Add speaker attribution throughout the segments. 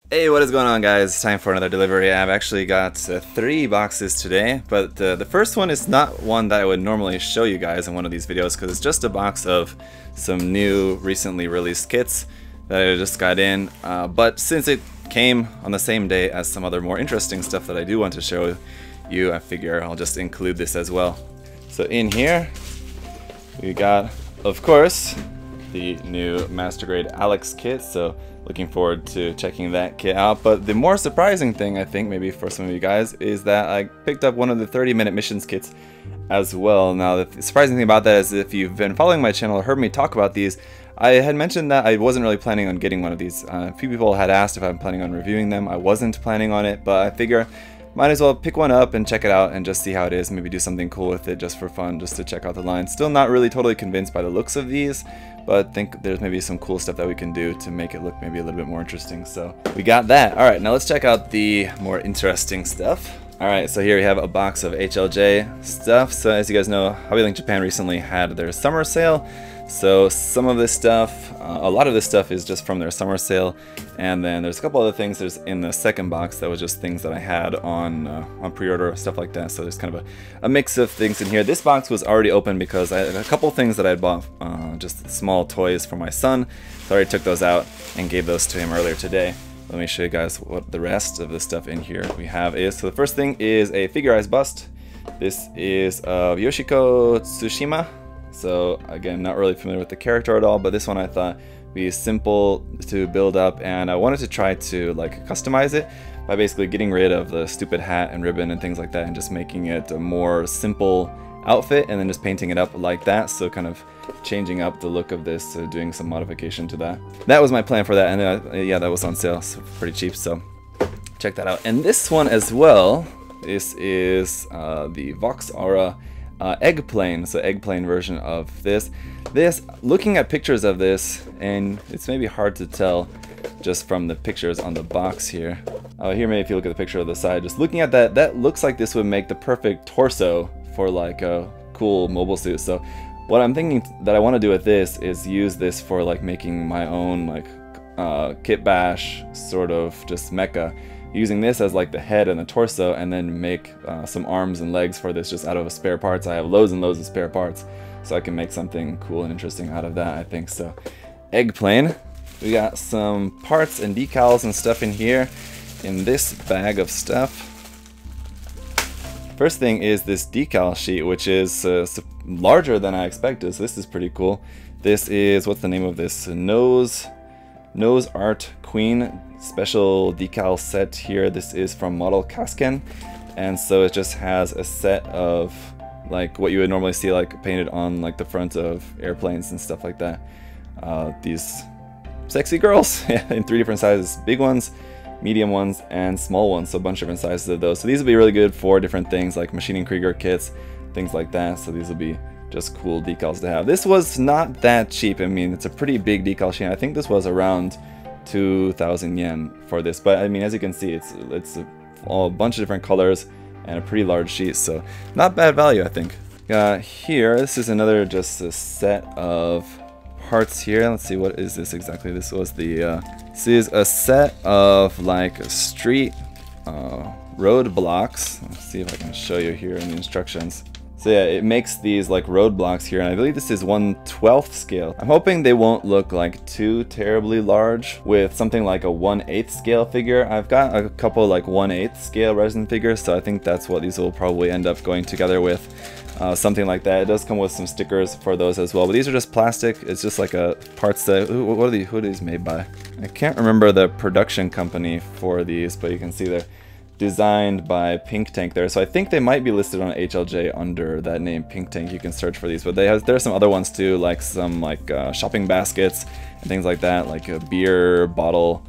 Speaker 1: Hey, what is going on, guys? Time for another delivery. I've actually got 3 boxes today, but the first one is not one that I would normally show you guys in one of these videos because it's just a box of some new recently released kits that I just got in, but since it came on the same day as some other more interesting stuff that I do want to show you, I figure I'll just include this as well. So in here we got, of course, the new Master Grade Aleks kit, so looking forward to checking that kit out. But the more surprising thing, I think, maybe for some of you guys, is that I picked up one of the 30-minute missions kits as well. Now, the surprising thing about that is if you've been following my channel or heard me talk about these, I had mentioned that I wasn't really planning on getting one of these. A few people had asked if I'm planning on reviewing them. I wasn't planning on it, but I figure might as well pick one up and check it out and just see how it is, maybe do something cool with it just for fun, just to check out the line. Still not really totally convinced by the looks of these, but think there's maybe some cool stuff that we can do to make it look maybe a little bit more interesting. So we got that. Alright, now let's check out the more interesting stuff. Alright, so here we have a box of HLJ stuff. So as you guys know, Hobby Link Japan recently had their summer sale. So some of this stuff, a lot of this stuff is just from their summer sale, and then there's a couple other things there's in the second box that was just things that I had on pre-order, stuff like that. So there's kind of a mix of things in here. This box was already open because I had a couple things that I had bought, just small toys for my son. So I already took those out and gave those to him earlier today. Let me show you guys what the rest of the stuff in here we have is. So the first thing is a figurized bust. This is of Yoshikazu Shima. So again, not really familiar with the character at all, but this one I thought would be simple to build up, and I wanted to try to like customize it by basically getting rid of the stupid hat and ribbon and things like that and just making it a more simple outfit and then just painting it up like that. So kind of changing up the look of this, so doing some modification to that. That was my plan for that, and then yeah, that was on sale, so pretty cheap, so check that out. And this one as well, this is the Vox Aura egg plane, so egg plane version of this. Looking at pictures of this, and it's maybe hard to tell just from the pictures on the box here. Here maybe if you look at the picture of the side, just looking at that, that looks like this would make the perfect torso for like a cool mobile suit. So what I'm thinking that I want to do with this is use this for like making my own like kit bash sort of just mecha, using this as like the head and the torso, and then make some arms and legs for this just out of spare parts. I have loads and loads of spare parts, so I can make something cool and interesting out of that, I think. So egg plane. We got some parts and decals and stuff in here in this bag of stuff. First thing is this decal sheet, which is larger than I expected, so this is pretty cool. This is, what's the name of this? Nose Art Queen special decal set here. This is from Model Kasken, and so it just has a set of like what you would normally see like painted on like the front of airplanes and stuff like that. These sexy girls in 3 different sizes, big ones, medium ones, and small ones, so a bunch of different sizes of those. So these will be really good for different things like machining Krieger kits, things like that. So these will be just cool decals to have. This was not that cheap. I mean, it's a pretty big decal sheet. I think this was around 2,000 yen for this, but I mean, as you can see, it's a bunch of different colors and a pretty large sheet, so not bad value, I think. Here, this is another just a set of parts here. Let's see, what is this exactly? This was the this is a set of like street road blocks. Let's see if I can show you here in the instructions. So yeah, it makes these like roadblocks here, and I believe this is 1/12 scale. I'm hoping they won't look like too terribly large with something like a 1/8 scale figure. I've got a couple like 1/8 scale resin figures, so I think that's what these will probably end up going together with. Something like that. It does come with some stickers for those as well, but these are just plastic. It's just like a parts that, who are these made by? I can't remember the production company for these, but you can see they're designed by Pink Tank there, so I think they might be listed on HLJ under that name, Pink Tank. You can search for these, but there are some other ones too, like some like shopping baskets and things like that, like a beer bottle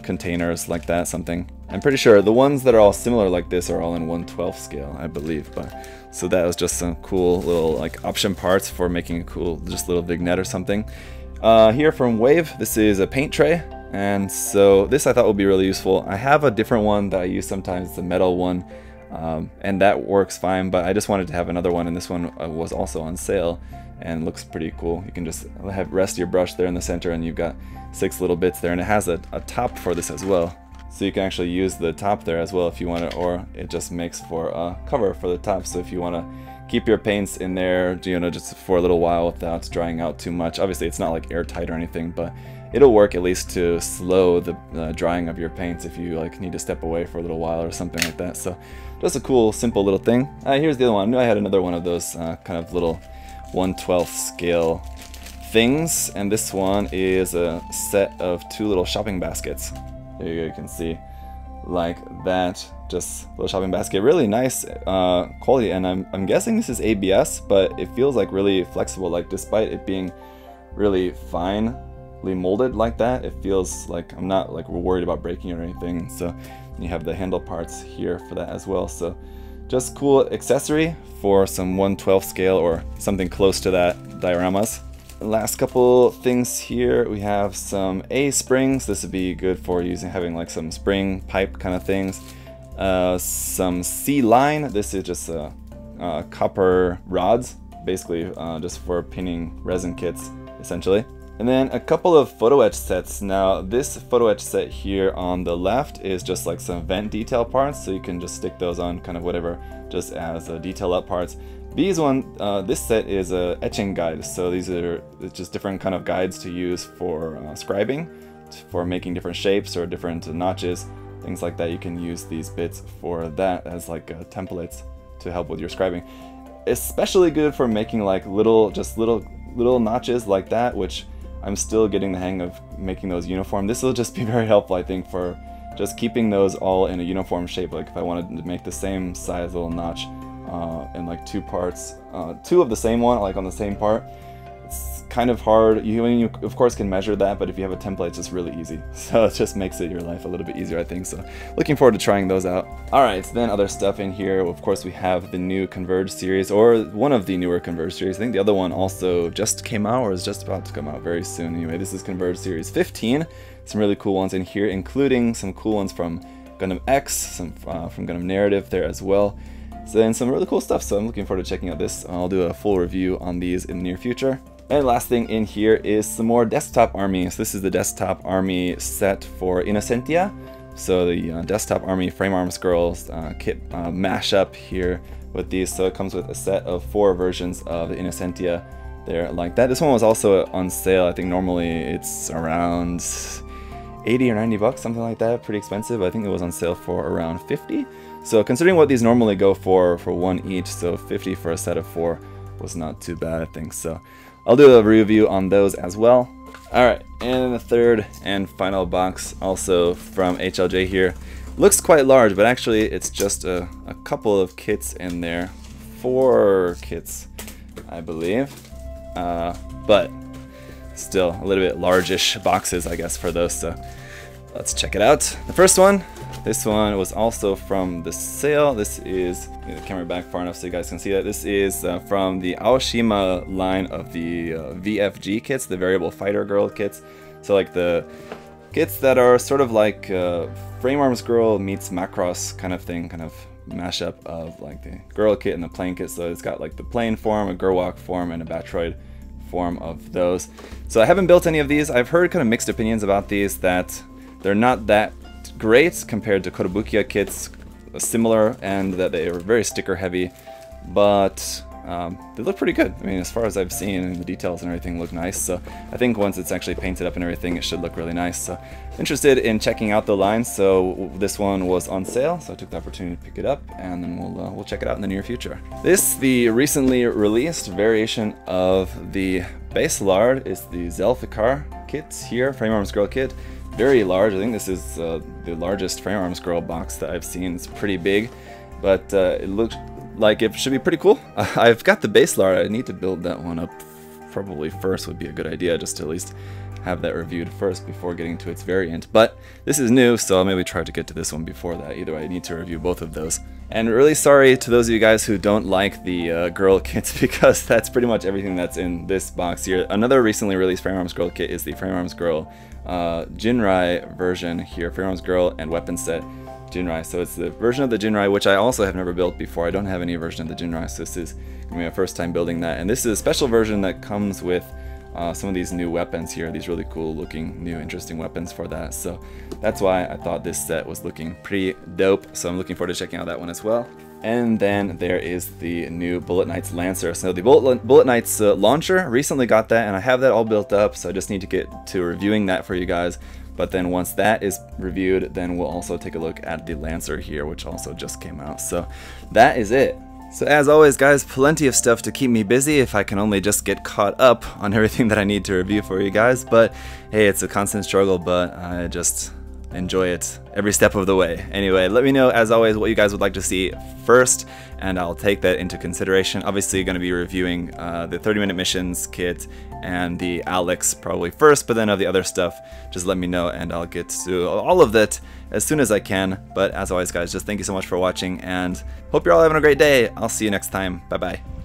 Speaker 1: containers like that, something. I'm pretty sure the ones that are all similar like this are all in 1/12 scale, I believe. But so that was just some cool little like option parts for making a cool just little vignette or something. Here from Wave, this is a paint tray. And so this I thought would be really useful. I have a different one that I use sometimes, the metal one, and that works fine, but I just wanted to have another one, and this one was also on sale and looks pretty cool. You can just rest your brush there in the center, and you've got 6 little bits there, and it has a top for this as well. so you can actually use the top there as well if you want it, or it just makes for a cover for the top. So if you want to keep your paints in there, you know, just for a little while without drying out too much. Obviously it's not like airtight or anything, but it'll work at least to slow the drying of your paints if you like need to step away for a little while or something like that. So just a cool, simple little thing. Here's the other one. I knew I had another one of those kind of little 1/12 scale things, and this one is a set of 2 little shopping baskets. There you go, you can see like that, just little shopping basket. Really nice quality, and I'm guessing this is ABS, but it feels like really flexible. Like despite it being really finely molded like that, it feels like I'm not like worried about breaking it or anything. So you have the handle parts here for that as well. So just cool accessory for some 1/12 scale or something close to that dioramas. Last couple things here, we have some A springs. This would be good for having like some spring pipe kind of things. Some C line. This is just copper rods, basically just for pinning resin kits essentially. And then a couple of photo etch sets. Now this photo etch set here on the left is just like some vent detail parts, so you can just stick those on kind of whatever, just as detail up parts. This set is a etching guide, so these are just different kind of guides to use for scribing, for making different shapes or different notches, things like that. You can use these bits for that as like templates to help with your scribing. Especially good for making like little notches like that, which I'm still getting the hang of making those uniform. This will just be very helpful, I think, for just keeping those all in a uniform shape. Like if I wanted to make the same size little notch in like 2 parts, 2 of the same one, like on the same part, it's kind of hard. You of course can measure that, but if you have a template, it's just really easy. So it just makes your life a little bit easier, I think. So looking forward to trying those out. Alright, so then other stuff in here. Of course we have the new Converge series, or one of the newer Converge series. I think the other one also just came out, or is just about to come out very soon. Anyway, this is Converge series 15. Some really cool ones in here, including some cool ones from Gundam X, some from Gundam Narrative there as well. So then some really cool stuff, so I'm looking forward to checking out this. I'll do a full review on these in the near future. And last thing in here is some more Desktop Army. So this is the Desktop Army set for Innocentia. So the Desktop Army Frame Arms Girls kit mashup here with these. So it comes with a set of 4 versions of the Innocentia there like that. This one was also on sale. I think normally it's around 80 or 90 bucks, something like that. Pretty expensive. I think it was on sale for around 50. So considering what these normally go for 1 each, so 50 for a set of 4 was not too bad, I think. So I'll do a review on those as well. Alright, and the third and final box, also from HLJ here. Looks quite large, but actually it's just a couple of kits in there. 4 kits, I believe. But still a little bit largish boxes, I guess, for those. So let's check it out. The first one. This one was also from the sale. This is, get the camera back far enough so you guys can see that. This is from the Aoshima line of the VFG kits, the Variable Fighter Girl kits. So like the kits that are sort of like Frame Arms Girl meets Macross kind of thing, kind of mashup of like the girl kit and the plane kit. So it's got like the plane form, a Gerwalk form, and a Batroid form of those. So I haven't built any of these. I've heard kind of mixed opinions about these, that they're not that great compared to Kotobukiya kits, similar, and that they are very sticker heavy, but they look pretty good. I mean, as far as I've seen, the details and everything look nice, so I think once it's actually painted up and everything, it should look really nice. So interested in checking out the line, so this one was on sale, so I took the opportunity to pick it up, and then we'll check it out in the near future. This, the recently released variation of the base lard, is the Zelfikar kit here, Frame Arms Girl kit. Very large. I think this is the largest Frame Arms Girl box that I've seen. It's pretty big, but it looks like it should be pretty cool. I've got the base lard. I need to build that one up probably first, would be a good idea, just to at least have that reviewed first before getting to its variant. But this is new, so I'll maybe try to get to this one before that. Either way, I need to review both of those. And really sorry to those of you guys who don't like the girl kits, because that's pretty much everything that's in this box here. Another recently released Frame Arms Girl kit is the Frame Arms Girl Ginrei version here, Frame Arms Girl and weapon set Ginrei. So it's the version of the Ginrei, which I also have never built before. I don't have any version of the Ginrei, so this is gonna be my first time building that. And this is a special version that comes with some of these new weapons here, these really cool looking new interesting weapons for that. So that's why I thought this set was looking pretty dope. So I'm looking forward to checking out that one as well. And then there is the new Bullet Knights Lancer. So the Bullet Knights launcher, recently got that, and I have that all built up, so I just need to get to reviewing that for you guys. But then once that is reviewed, then we'll also take a look at the Lancer here, which also just came out. So that is it. So as always guys, plenty of stuff to keep me busy if I can only just get caught up on everything that I need to review for you guys. But hey, it's a constant struggle, but I just enjoy it every step of the way. Anyway, let me know as always what you guys would like to see first, and I'll take that into consideration. Obviously going to be reviewing the 30-minute missions kit and the Aleks probably first, but then of the other stuff, just let me know and I'll get to all of that as soon as I can. But as always guys, just thank you so much for watching and hope you're all having a great day. I'll see you next time. Bye bye.